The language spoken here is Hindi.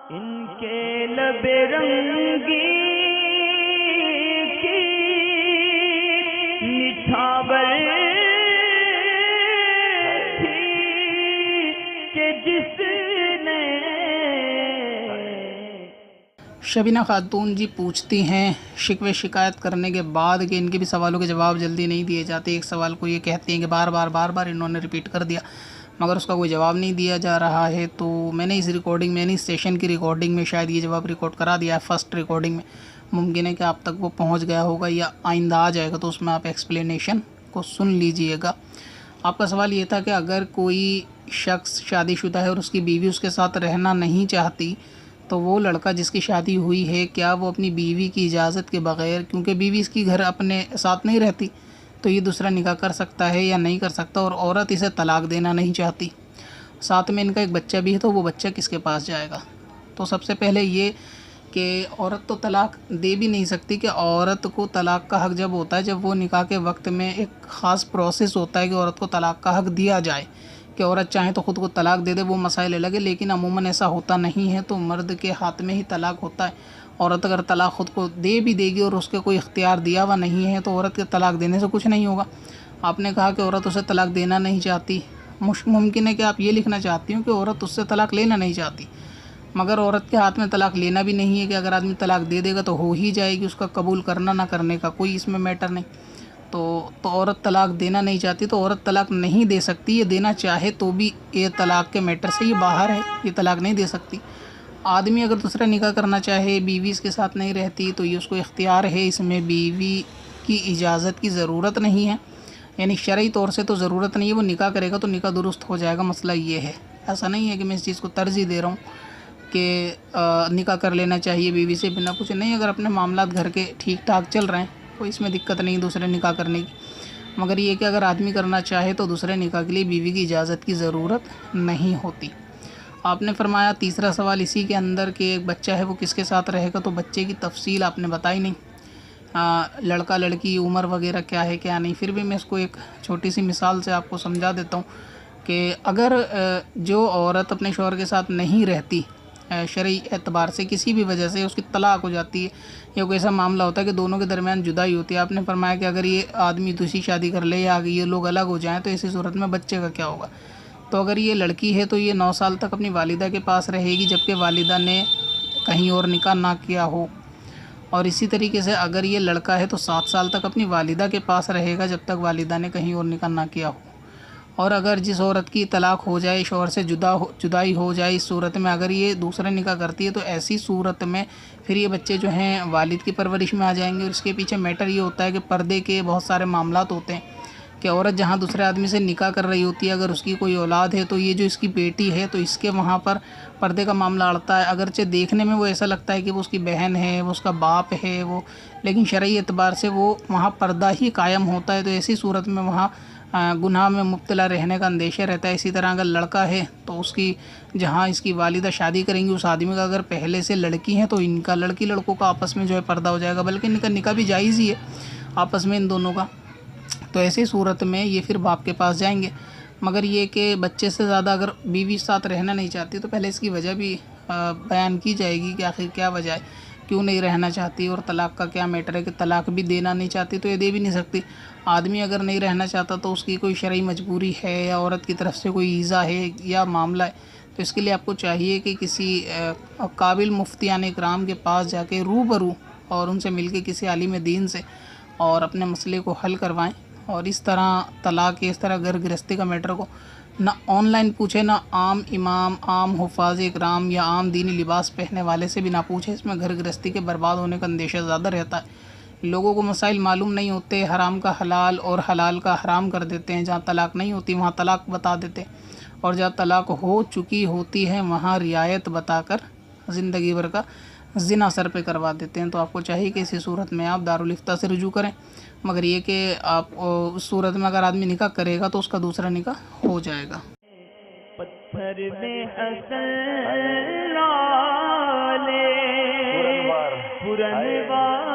इनके लबे रंगी की निछावर थी कि जिसने। शबीना खातून जी पूछती हैं शिकवे शिकायत करने के बाद कि इनके भी सवालों के जवाब जल्दी नहीं दिए जाते। एक सवाल को ये कहती हैं कि बार बार इन्होंने रिपीट कर दिया मगर उसका कोई जवाब नहीं दिया जा रहा है। तो मैंने इस सेशन की रिकॉर्डिंग में शायद ये जवाब रिकॉर्ड करा दिया है। फर्स्ट रिकॉर्डिंग में मुमकिन है कि आप तक वो पहुंच गया होगा या आइंदा आ जाएगा, तो उसमें आप एक्सप्लेनेशन को सुन लीजिएगा। आपका सवाल ये था कि अगर कोई शख्स शादीशुदा है और उसकी बीवी उसके साथ रहना नहीं चाहती, तो वो लड़का जिसकी शादी हुई है क्या वो अपनी बीवी की इजाज़त के बग़ैर, क्योंकि बीवी इसकी घर अपने साथ नहीं रहती, तो ये दूसरा निकाह कर सकता है या नहीं कर सकता। और औरत इसे तलाक देना नहीं चाहती, साथ में इनका एक बच्चा भी है, तो वो बच्चा किसके पास जाएगा। तो सबसे पहले ये कि औरत तो तलाक दे भी नहीं सकती, कि औरत को तलाक का हक़ जब होता है जब वो निकाह के वक्त में एक ख़ास प्रोसेस होता है कि औरत को तलाक का हक़ दिया जाए, कि औरत चाहे तो ख़ुद को तलाक दे दे, वो मसाइल अलग है। लेकिन अमूमन ऐसा होता नहीं है, तो मर्द के हाथ में ही तलाक होता है। औरत अगर तलाक ख़ुद को दे भी देगी और उसके कोई इख्तियार दिया हुआ नहीं है, तो औरत के तलाक देने से कुछ नहीं होगा। आपने कहा कि औरत उसे तलाक देना नहीं चाहती, मुमकिन है कि आप ये लिखना चाहती हो कि औरत उससे तलाक लेना नहीं चाहती, मगर औरत के हाथ में तलाक लेना भी नहीं है कि अगर आदमी तलाक दे देगा तो हो ही जाएगी, उसका कबूल करना ना करने का कोई इसमें मैटर नहीं। तो औरत तलाक देना नहीं चाहती, तो औरत तलाक नहीं दे सकती। ये देना चाहे तो भी ये तलाक के मैटर से ये बाहर है, ये तलाक नहीं दे सकती। आदमी अगर दूसरा निकाह करना चाहे, बीवी इसके साथ नहीं रहती, तो ये उसको इख्तियार है, इसमें बीवी की इजाज़त की ज़रूरत नहीं है, यानी शरई तौर से तो ज़रूरत नहीं है। वो निकाह करेगा तो निकाह दुरुस्त हो जाएगा। मसला ये है, ऐसा नहीं है कि मैं इस चीज़ को तरजीह दे रहा हूँ कि निकाह कर लेना चाहिए बीवी से बिना कुछ नहीं। अगर अपने मामलात घर के ठीक ठाक चल रहे हैं कोई इसमें दिक्कत नहीं दूसरे निकाह करने की, मगर ये कि अगर आदमी करना चाहे तो दूसरे निकाह के लिए बीवी की इजाज़त की ज़रूरत नहीं होती। आपने फरमाया तीसरा सवाल इसी के अंदर कि एक बच्चा है वो किसके साथ रहेगा, तो बच्चे की तफसील आपने बताई नहीं, लड़का लड़की उम्र वगैरह क्या है क्या नहीं। फिर भी मैं इसको एक छोटी सी मिसाल से आपको समझा देता हूँ कि अगर जो औरत अपने शौहर के साथ नहीं रहती, शरई एतबार से किसी भी वजह से उसकी तलाक हो जाती है, या कोई ऐसा मामला होता है कि दोनों के दरमियान जुदाई होती है। आपने फरमाया कि अगर ये आदमी दूसरी शादी कर ले या आगे ये लोग अलग हो जाएं, तो ऐसी सूरत में बच्चे का क्या होगा। तो अगर ये लड़की है तो ये 9 साल तक अपनी वालिदा के पास रहेगी, जबकि वालिदा ने कहीं और निकाह ना किया हो। और इसी तरीके से अगर ये लड़का है तो 7 साल तक अपनी वालिदा के पास रहेगा, जब तक वालिदा ने कहीं और निकाह ना किया हो। और अगर जिस औरत की तलाक हो जाए, शौहर से जुदाई हो जाए, इस सूरत में अगर ये दूसरा निकाह करती है, तो ऐसी सूरत में फिर ये बच्चे जो हैं वालिद की परवरिश में आ जाएंगे। और इसके पीछे मैटर ये होता है कि पर्दे के बहुत सारे मामलात होते हैं कि औरत जहाँ दूसरे आदमी से निकाह कर रही होती है, अगर उसकी कोई औलाद है तो ये जो इसकी बेटी है, तो इसके वहाँ पर पर्दे का मामला अड़ता है। अगरचे देखने में वो ऐसा लगता है कि वो उसकी बहन है, वो उसका बाप है वो, लेकिन शरई एतबार से वो वहाँ पर्दा ही कायम होता है। तो ऐसी सूरत में वहाँ गुनाह में मुब्तला रहने का अंदेशा रहता है। इसी तरह अगर लड़का है तो उसकी जहाँ इसकी वालिदा शादी करेंगी उस आदमी का अगर पहले से लड़की है, तो इनका लड़की लड़कों का आपस में जो है पर्दा हो जाएगा, बल्कि इनका निकाह भी जायज़ ही है आपस में इन दोनों का। तो ऐसी सूरत में ये फिर बाप के पास जाएंगे। मगर ये कि बच्चे से ज़्यादा अगर बीवी साथ रहना नहीं चाहती, तो पहले इसकी वजह भी बयान की जाएगी कि आखिर क्या वजह है, क्यों नहीं रहना चाहती, और तलाक का क्या मैटर है कि तलाक भी देना नहीं चाहती तो ये दे भी नहीं सकती। आदमी अगर नहीं रहना चाहता तो उसकी कोई शरई मजबूरी है या औरत की तरफ से कोई ईज़ा है या मामला है, तो इसके लिए आपको चाहिए कि किसी काबिल मुफ्तियान इकराम के पास जाके रूबरू और उनसे मिलके किसी आलिम दीन से और अपने मसले को हल करवाएं। और इस तरह तलाक के, इस तरह घर गृहस्थी का मैटर को ना ऑनलाइन पूछे, ना आम इमाम, आम हुफ़ाज़ इकराम या आम दीनी लिबास पहनने वाले से भी ना पूछे। इसमें घर गृहस्थी के बर्बाद होने का अंदेशा ज़्यादा रहता है। लोगों को मसाइल मालूम नहीं होते, हराम का हलाल और हलाल का हराम कर देते हैं। जहाँ तलाक नहीं होती वहाँ तलाक बता देते, और जहाँ तलाक हो चुकी होती है वहाँ रियायत बताकर ज़िंदगी भर का ज़िना सर पे करवा देते हैं। तो आपको चाहिए कि इसी सूरत में आप दारुल इफ्ता से रुजू करें, मगर ये कि आप उस सूरत में अगर आदमी निकाह करेगा तो उसका दूसरा निकाह हो जाएगा। पत्थर में हसन लाले पुरनवार